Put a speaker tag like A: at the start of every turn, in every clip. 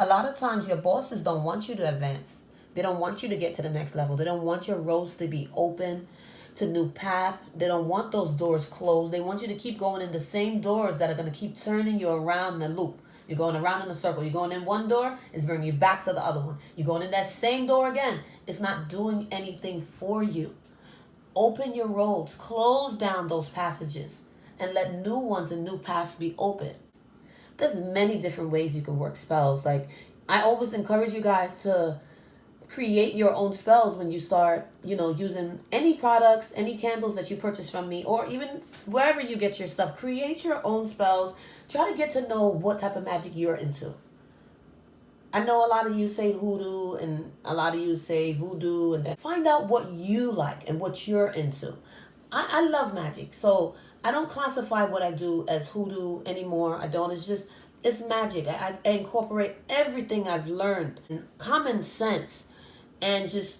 A: a lot of times your bosses don't want you to advance. They don't want you to get to the next level. They don't want your roads to be open to new path. They don't want those doors closed. They want you to keep going in the same doors that are going to keep turning you around in a loop. You're going around in a circle. You're going in one door, it's bringing you back to the other one. You're going in that same door again. It's not doing anything for you. Open your roads. Close down those passages and let new ones and new paths be open. There's many different ways you can work spells. Like, I always encourage you guys to create your own spells when you start, using any products, any candles that you purchase from me, or even wherever you get your stuff. Create your own spells. Try to get to know what type of magic you're into. I know a lot of you say hoodoo and a lot of you say voodoo, and then find out what you like and what you're into. I love magic, so I don't classify what I do as hoodoo anymore. I don't. It's magic. I incorporate everything I've learned, and common sense, and just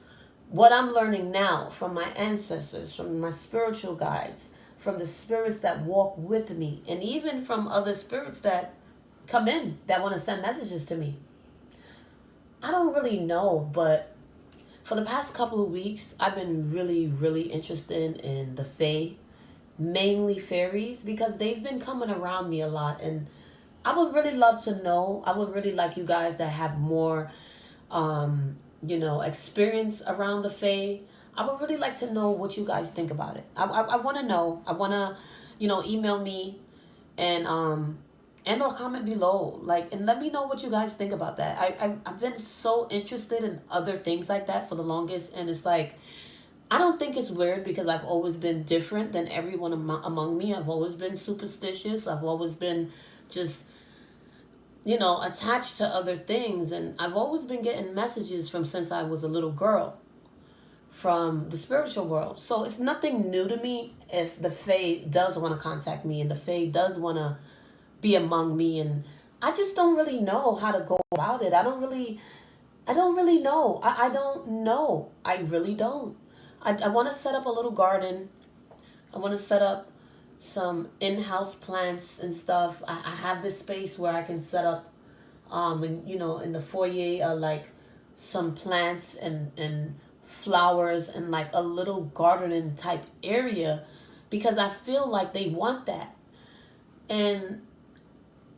A: what I'm learning now from my ancestors, from my spiritual guides, from the spirits that walk with me, and even from other spirits that come in that want to send messages to me. I don't really know, but for the past couple of weeks, I've been really, really interested in the Fae, mainly fairies, because they've been coming around me a lot. And I would really love to know. I would really like you guys that have more, experience around the Fae. I would really like to know what you guys think about it. I want to know. I want to, email me and or comment below, and let me know what you guys think about that. I've been so interested in other things like that for the longest, and it's like, I don't think it's weird because I've always been different than everyone among me. I've always been superstitious. I've always been just, attached to other things, and I've always been getting messages from since I was a little girl from the spiritual world. So it's nothing new to me if the Fae does want to contact me and the Fae does want to be among me, and I just don't really know how to go about it. I don't really know. I don't know. I really don't. I want to set up a little garden. I want to set up some in-house plants and stuff. I have this space where I can set up, in the foyer, like some plants and flowers and like a little gardening type area, because I feel like they want that. And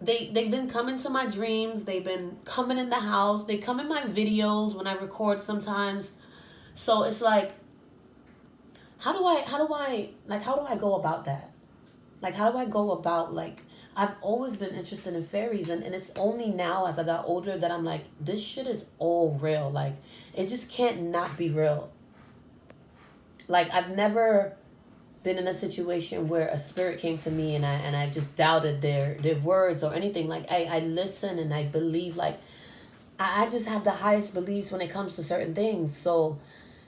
A: they've been coming to my dreams. They've been coming in the house. They come in my videos when I record sometimes. So it's like, how do I go about that? Like, how do I go about, I've always been interested in fairies, and it's only now as I got older that I'm like, this shit is all real. Like, it just can't not be real. Like, I've never been in a situation where a spirit came to me and I just doubted their words or anything. Like, I listen and I believe. Like, I just have the highest beliefs when it comes to certain things. So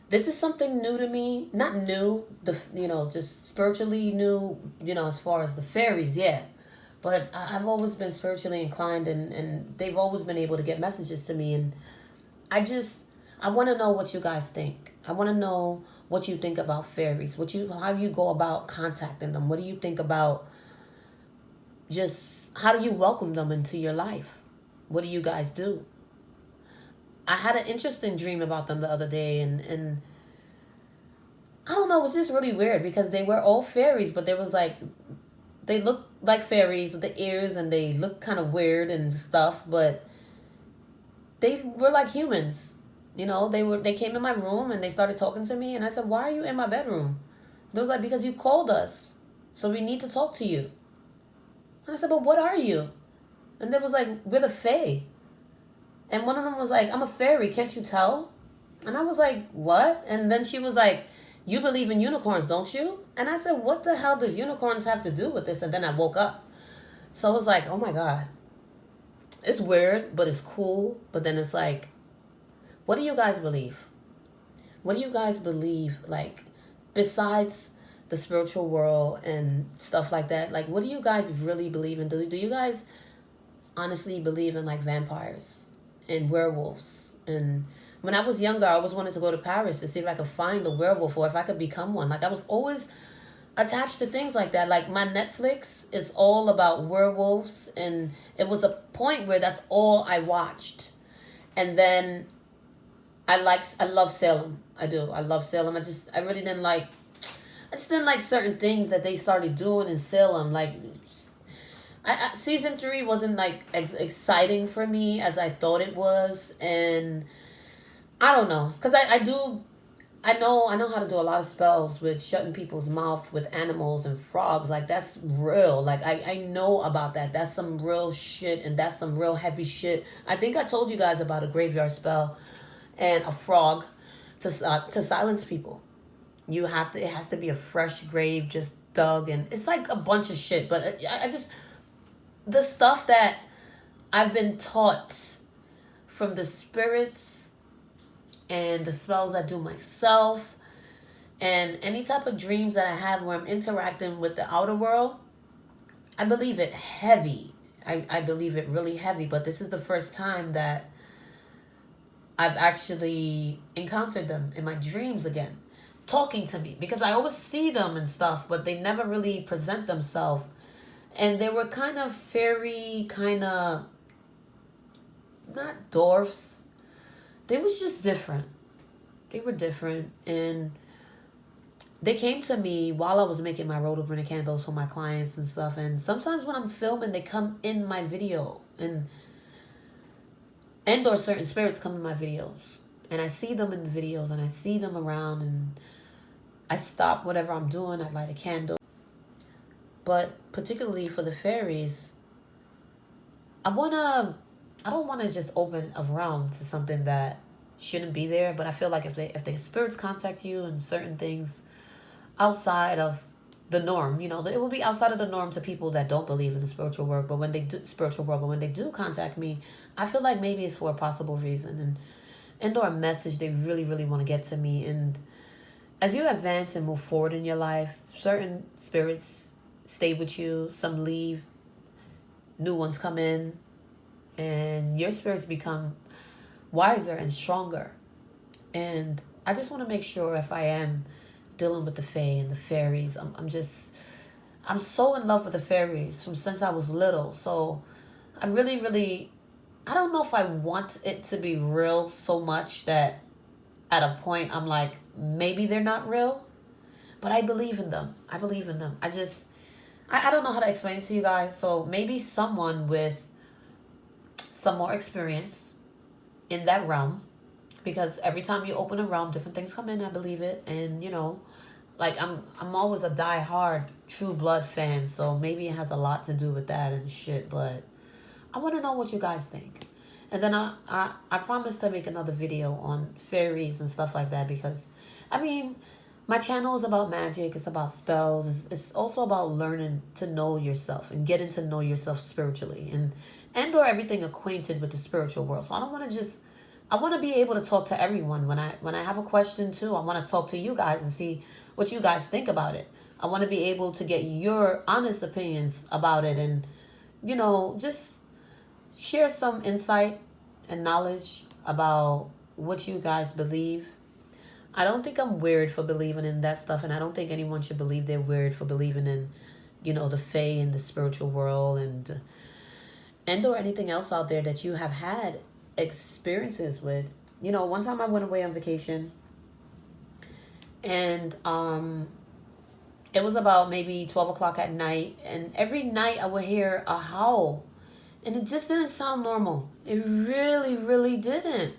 A: this is something new to me. Not new, just spiritually new, as far as the fairies, yeah. But I've always been spiritually inclined, and they've always been able to get messages to me. And I want to know what you guys think. I want to know what you think about fairies, how you go about contacting them. What do you think about just how do you welcome them into your life? What do you guys do? I had an interesting dream about them the other day, and I don't know, it was just really weird because they were all fairies, but there was they looked like fairies with the ears, and they looked kind of weird and stuff, but they were like humans. They came in my room and they started talking to me, and I said, why are you in my bedroom? They was like, because you called us, so we need to talk to you. And I said, but what are you? And they was like, we're the Fae. And one of them was like, I'm a fairy, can't you tell? And I was like, what? And then she was like, you believe in unicorns, don't you? And I said, what the hell does unicorns have to do with this? And then I woke up. So I was like, oh my God. It's weird, but it's cool. But then it's like, what do you guys believe? What do you guys believe, besides the spiritual world and stuff like that? Like, what do you guys really believe in? Do you guys honestly believe in, vampires and werewolves? And when I was younger, I always wanted to go to Paris to see if I could find a werewolf or if I could become one. Like, I was always attached to things like that. Like my Netflix is all about werewolves, and it was a point where that's all I watched. And then I love Salem. I do. I love Salem. I really didn't like. I just didn't like certain things that they started doing in Salem. Like, season 3 wasn't like exciting for me as I thought it was, and I don't know, cause I know how to do a lot of spells with shutting people's mouth with animals and frogs. Like, that's real. Like, I know about that. That's some real shit, and that's some real heavy shit. I think I told you guys about a graveyard spell and a frog to silence people. It has to be a fresh grave just dug, and it's like a bunch of shit. But I just, the stuff that I've been taught from the spirits and the spells I do myself, and any type of dreams that I have where I'm interacting with the outer world, I believe it heavy. I believe it really heavy, but this is the first time that I've actually encountered them in my dreams again, talking to me, because I always see them and stuff, but they never really present themselves. And they were kind of fairy, kind of, not dwarfs. They was just different. They were different. And they came to me while I was making my rhododendron candles for my clients and stuff. And sometimes when I'm filming, they come in my video. And or certain spirits come in my videos. And I see them in the videos, and I see them around, and I stop whatever I'm doing. I light a candle. But particularly for the fairies, I don't want to just open a realm to something that shouldn't be there. But I feel like if the spirits contact you and certain things outside of the norm, it will be outside of the norm to people that don't believe in the spiritual world. But when they do contact me, I feel like maybe it's for a possible reason, and or a message they really, really want to get to me. And as you advance and move forward in your life, certain spirits stay with you, some leave, new ones come in, and your spirits become wiser and stronger. And I just want to make sure, if I am dealing with the fae and the fairies, I'm so in love with the fairies from since I was little. So I really, really, I don't know if I want it to be real so much that at a point I'm like, maybe they're not real, but I believe in them. I don't know how to explain it to you guys. So maybe someone with some more experience in that realm, because every time you open a realm, different things come in. I believe it. And like I'm always a die-hard True Blood fan, so maybe it has a lot to do with that and shit. But I want to know what you guys think. And then I promise to make another video on fairies and stuff like that, because my channel is about magic. It's about spells. It's also about learning to know yourself and getting to know yourself spiritually, and or everything acquainted with the spiritual world. So I want to be able to talk to everyone. When I have a question too, I want to talk to you guys and see what you guys think about it. I want to be able to get your honest opinions about it, and just share some insight and knowledge about what you guys believe. I don't think I'm weird for believing in that stuff, and I don't think anyone should believe they're weird for believing in, the fae and the spiritual world, and or anything else out there that you have had experiences with. One time I went away on vacation, and it was about maybe 12 o'clock at night, and every night I would hear a howl, and it just didn't sound normal. It really, really didn't.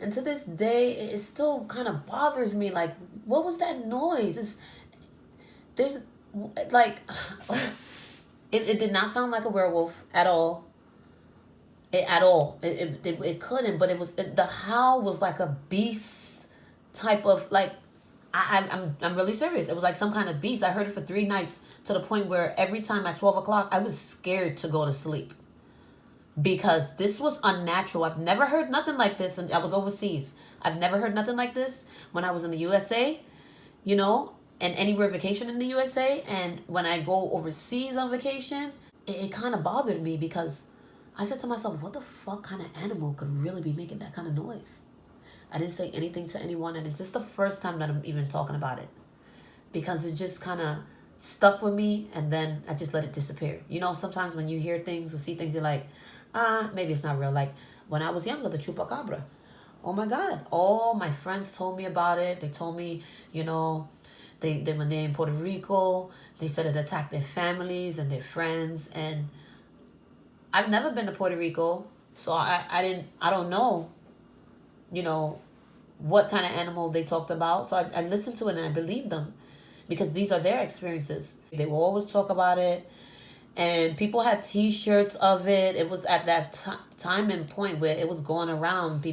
A: And to this day, it still kind of bothers me. Like, what was that noise? There's like, it did not sound like a werewolf at all. It couldn't, but the howl was like a beast type of, like, I'm really serious. It was like some kind of beast. I heard it for 3 nights, to the point where every time at 12 o'clock, I was scared to go to sleep, because this was unnatural. I've never heard nothing like this, and I was overseas. I've never heard nothing like this when I was in the USA, and anywhere vacation in the USA. And when I go overseas on vacation, it kind of bothered me, because I said to myself, what the fuck kind of animal could really be making that kind of noise? I didn't say anything to anyone, and it's just the first time that I'm even talking about it. because it just kind of stuck with me, and then I just let it disappear. You know, sometimes when you hear things or see things, you're like, maybe it's not real. Like when I was younger, the chupacabra. Oh my God. All my friends told me about it. They told me, you know, they when they're in Puerto Rico, they said it attacked their families and their friends. And I've never been to Puerto Rico, so I don't know, you know, what kind of animal they talked about. So I listened to it and I believed them because these are their experiences. They will always talk about it. And people had T-shirts of it. It was at that time and point where it was going around.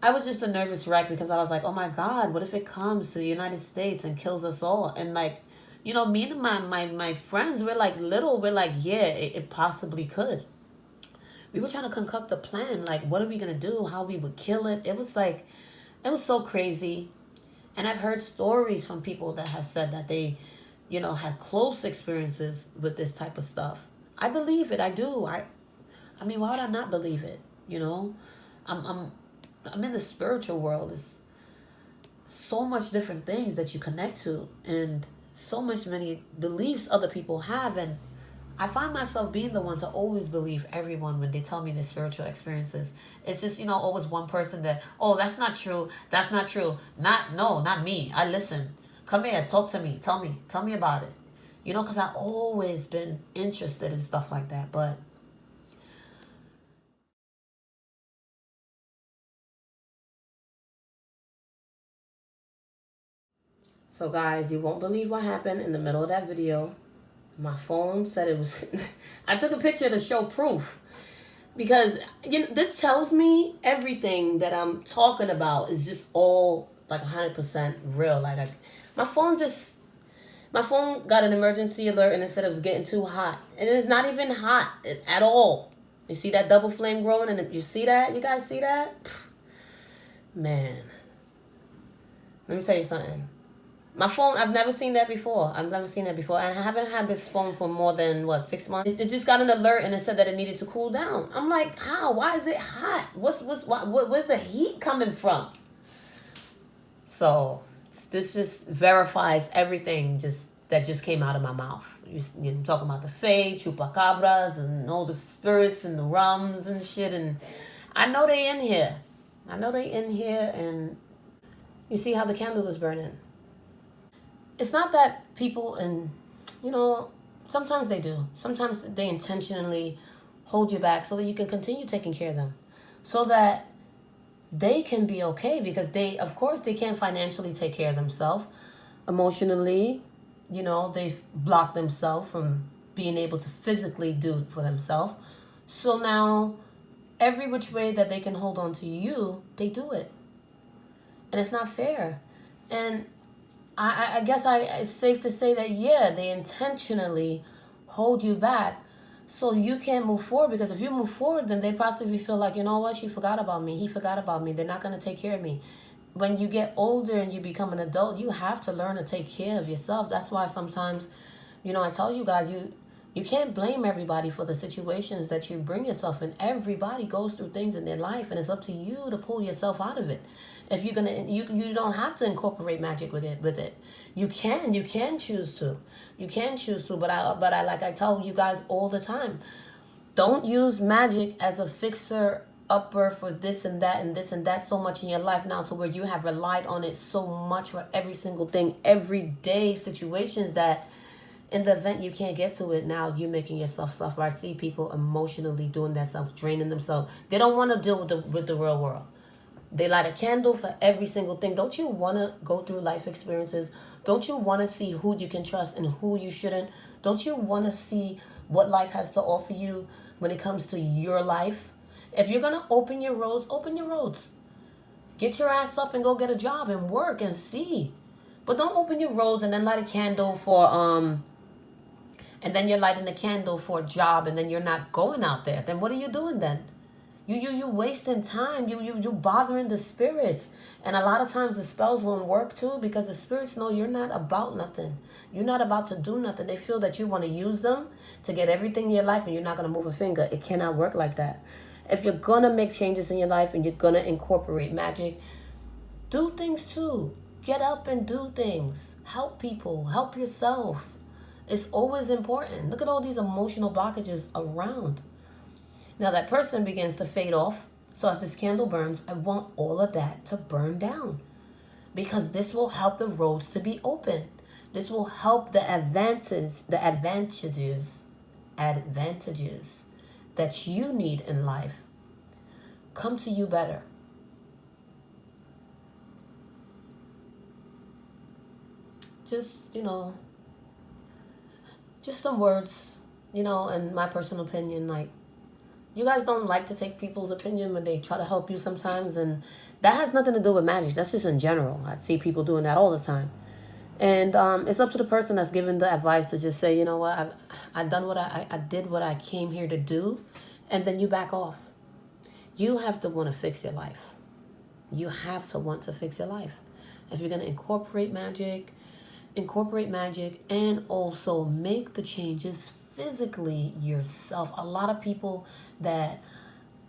A: I was just a nervous wreck because I was like, oh my God, what if it comes to the United States and kills us all? And like, you know, me and my friends, we're like, yeah, it possibly could. We were trying to concoct a plan. Like, what are we going to do? How we would kill it? It was like, it was so crazy. And I've heard stories from people that have said that they, you know, had close experiences with this type of stuff. I believe it. I do. I mean, why would I not believe it? You know, I'm in the spiritual world. It's so much different things that you connect to, and so much many beliefs other people have. And I find myself being the one to always believe everyone when they tell me their spiritual experiences. It's just, you know, always one person that, oh, that's not true. That's not true. Not me. I listen. Come here, talk to me. Tell me about it. You know, because I've always been interested in stuff like that. But so guys, you won't believe what happened in the middle of that video. My phone said it was, I took a picture to show proof. Because, you know, this tells me everything that I'm talking about is just all like 100% real. Like my phone got an emergency alert and it said it was getting too hot. And it's not even hot at all. You see that double flame growing, and you see that? You guys see that? Man. Let me tell you something. My phone, I've never seen that before. And I haven't had this phone for more than, 6 months? It just got an alert and it said that it needed to cool down. I'm like, how? Why is it hot? Where's the heat coming from? So, this just verifies everything that just came out of my mouth. You're talking about the fae, chupacabras, and all the spirits and the rums and shit. And I know they in here. And you see how the candle is burning. It's not that people, and you know, sometimes they do. Sometimes they intentionally hold you back so that you can continue taking care of them, so that they can be okay, because of course they can't financially take care of themselves. Emotionally, you know, they've blocked themselves from being able to physically do for themselves. So now every which way that they can hold on to you, they do it. And it's not fair. And I guess it's safe to say that, yeah, they intentionally hold you back so you can't move forward. Because if you move forward, then they possibly feel like, you know what, she forgot about me. He forgot about me. They're not going to take care of me. When you get older and you become an adult, you have to learn to take care of yourself. That's why sometimes, you know, I tell you guys, you can't blame everybody for the situations that you bring yourself in. Everybody goes through things in their life, and it's up to you to pull yourself out of it. If you're gonna, you don't have to incorporate magic with it. You can choose to. But I like I tell you guys all the time, don't use magic as a fixer upper for this and that and this and that so much in your life now, to where you have relied on it so much for every single thing, everyday situations, that in the event you can't get to it, now you're making yourself suffer. I see people emotionally doing that stuff, draining themselves. They don't want to deal with the real world. They light a candle for every single thing. Don't you want to go through life experiences? Don't you want to see who you can trust and who you shouldn't? Don't you want to see what life has to offer you when it comes to your life? If you're going to open your roads, open your roads. Get your ass up and go get a job and work and see. But don't open your roads and then light a candle for, and then you're lighting a candle for a job, and then you're not going out there. Then what are you doing then? You wasting time. You bothering the spirits. And a lot of times the spells won't work too, because the spirits know you're not about nothing. You're not about to do nothing. They feel that you want to use them to get everything in your life, and you're not going to move a finger. It cannot work like that. If you're going to make changes in your life and you're going to incorporate magic, do things too. Get up and do things. Help people. Help yourself. It's always important. Look at all these emotional blockages around. Now that person begins to fade off. So as this candle burns, I want all of that to burn down. Because this will help the roads to be open. This will help the advantages that you need in life come to you better. Just, just some words, in my personal opinion, like, you guys don't like to take people's opinion when they try to help you sometimes, and that has nothing to do with magic. That's just in general. I see people doing that all the time. And it's up to the person that's giving the advice to just say, you know what, I did what I came here to do, and then you back off. You have to want to fix your life. You have to want to fix your life. If you're going to incorporate magic, and also make the changes physically yourself. A lot of people that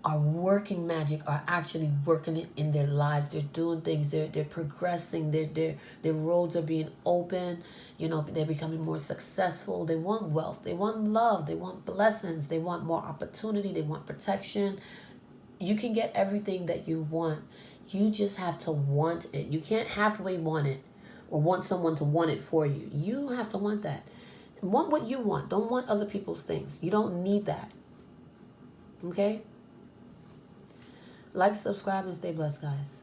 A: are working magic are actually working it in their lives. They're doing things. They're progressing. Their roads are being open. They're becoming more successful. They want wealth. They want love. They want blessings. They want more opportunity. They want protection. You can get everything that you want. You just have to want it. You can't halfway want it or want someone to want it for you. You have to want that. Want what you want. Don't want other people's things. You don't need that. Okay? Like, subscribe, and stay blessed, guys.